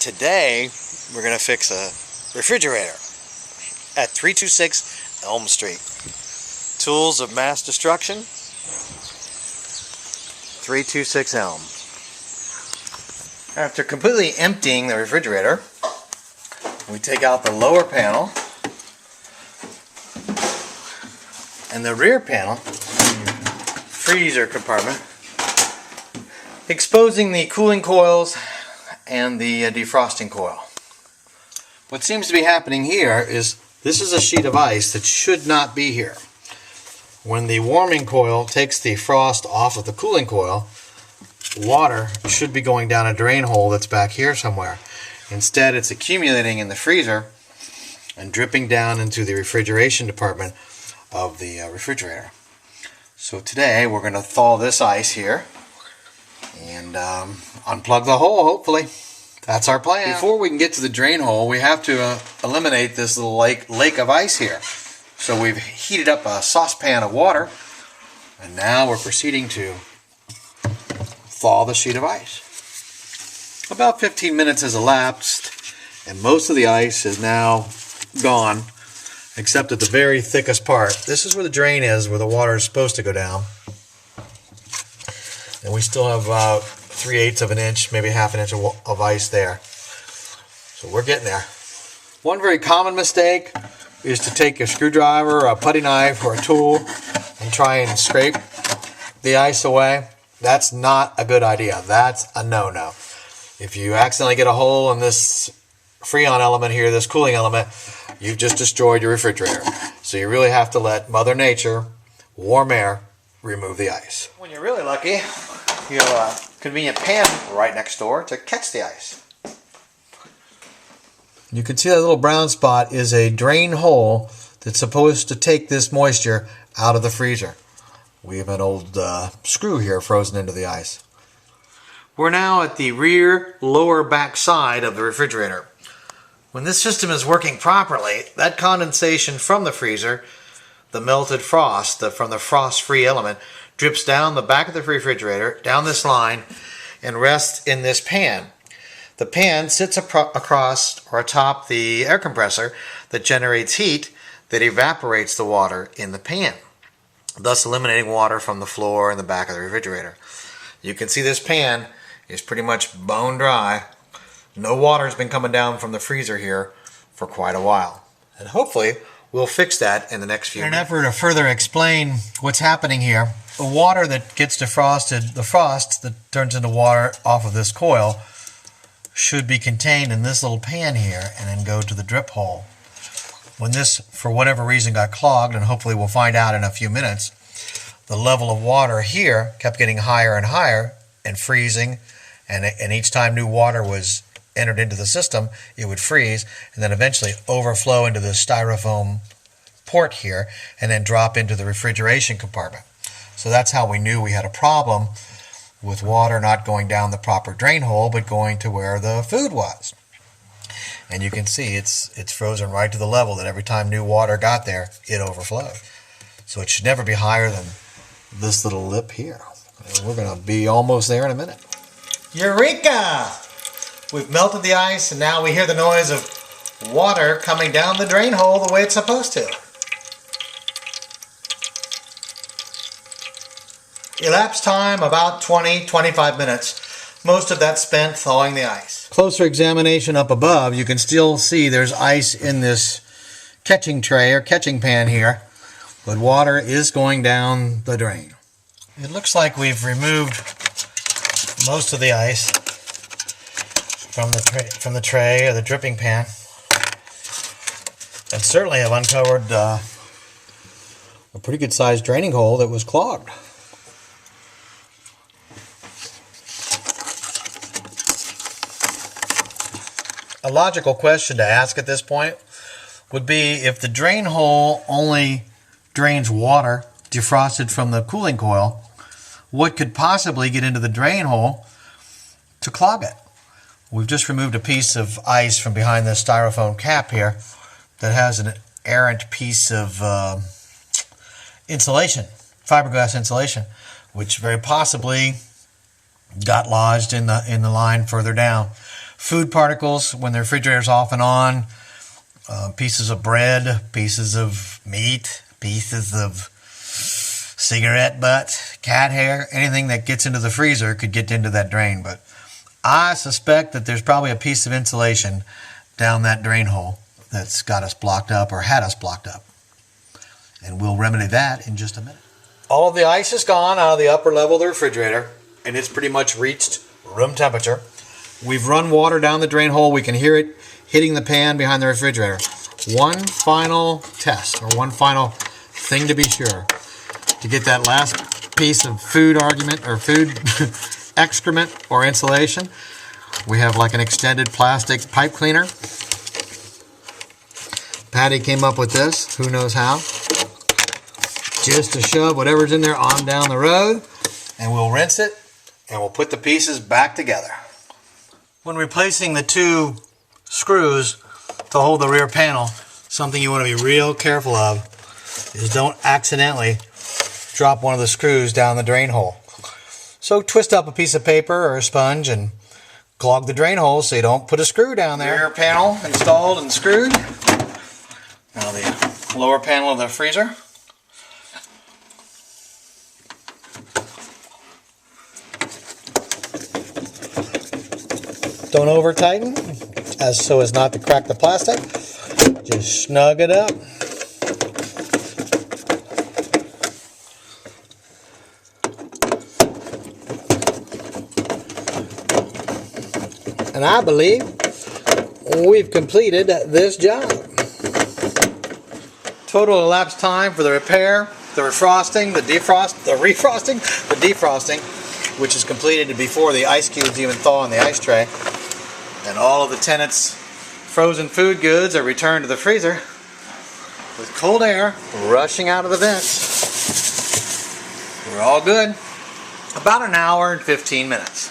Today we're going to fix a refrigerator at 326 Elm Street. Tools of mass destruction, 326 Elm. After completely emptying the refrigerator, we take out the lower panel and the rear panel, freezer compartment, exposing the cooling coils and the defrosting coil. What seems to be happening here is this is a sheet of ice that should not be here. When the warming coil takes the frost off of the cooling coil, water should be going down a drain hole that's back here somewhere. Instead, it's accumulating in the freezer and dripping down into the refrigeration department of the refrigerator. So today we're going to thaw this ice here and unplug the hole, hopefully. That's our plan. Before we can get to the drain hole, we have to eliminate this little lake of ice here. So we've heated up a saucepan of water, and now we're proceeding to thaw the sheet of ice. About 15 minutes has elapsed, and most of the ice is now gone, except at the very thickest part. This is where the drain is, where the water is supposed to go down. And we still have about 3/8 of an inch, maybe half an inch of ice there. So we're getting there. One very common mistake is to take a screwdriver, a putty knife, or a tool and try and scrape the ice away. That's not a good idea. That's a no-no. If you accidentally get a hole in this Freon element here, this cooling element, you've just destroyed your refrigerator. So you really have to let Mother Nature, warm air, remove the ice. When you're really lucky, you have a convenient pan right next door to catch the ice. You can see that little brown spot is a drain hole that's supposed to take this moisture out of the freezer. We have an old screw here frozen into the ice. We're now at the rear lower back side of the refrigerator. When this system is working properly, that condensation from the freezer, the melted frost from the frost-free element, drips down the back of the refrigerator, down this line, and rests in this pan. The pan sits across or atop the air compressor that generates heat that evaporates the water in the pan, thus eliminating water from the floor and the back of the refrigerator. You can see this pan is pretty much bone dry. No water has been coming down from the freezer here for quite a while. And hopefully we'll fix that in the next few minutes. In an effort to further explain what's happening here, the water that gets defrosted, the frost that turns into water off of this coil, should be contained in this little pan here and then go to the drip hole. When this, for whatever reason, got clogged, and hopefully we'll find out in a few minutes, the level of water here kept getting higher and higher and freezing, and each time new water was entered into the system, it would freeze and then eventually overflow into the styrofoam port here and then drop into the refrigeration compartment. So that's how we knew we had a problem with water not going down the proper drain hole but going to where the food was. And you can see it's frozen right to the level that every time new water got there, it overflowed. So it should never be higher than this little lip here. And we're going to be almost there in a minute. Eureka! We've melted the ice, and now we hear the noise of water coming down the drain hole the way it's supposed to. Elapsed time about 20-25 minutes. Most of that spent thawing the ice. Closer examination up above, you can still see there's ice in this catching tray or catching pan here, but water is going down the drain. It looks like we've removed most of the ice from the tray or the dripping pan, and certainly have uncovered a pretty good sized draining hole that was clogged. A logical question to ask at this point would be, if the drain hole only drains water defrosted from the cooling coil, what could possibly get into the drain hole to clog it? We've just removed a piece of ice from behind this styrofoam cap here that has an errant piece of insulation, fiberglass insulation, which very possibly got lodged in the line further down. food particles when the refrigerator's off and on, pieces of bread, pieces of meat, pieces of cigarette butt, cat hair, anything that gets into the freezer could get into that drain. But I suspect that there's probably a piece of insulation down that drain hole that's got us blocked up or had us blocked up. And we'll remedy that in just a minute. All of the ice is gone out of the upper level of the refrigerator, and it's pretty much reached room temperature. We've run water down the drain hole. We can hear it hitting the pan behind the refrigerator. One final test, or one final thing to be sure, to get that last piece of food excrement or insulation. We have like an extended plastic pipe cleaner. Patty came up with this, who knows how. Just to shove whatever's in there on down the road, and we'll rinse it, and we'll put the pieces back together. When replacing the two screws to hold the rear panel, something you want to be real careful of is don't accidentally drop one of the screws down the drain hole. So twist up a piece of paper or a sponge and clog the drain hole so you don't put a screw down there. Rear panel installed and screwed. Now the lower panel of the freezer. Don't over tighten so as not to crack the plastic. Just snug it up. And I believe we've completed this job. Total elapsed time for the repair, the refrosting, the defrosting, which is completed before the ice cubes even thaw in the ice tray. And all of the tenants' frozen food goods are returned to the freezer with cold air rushing out of the vents. We're all good. About an hour and 15 minutes.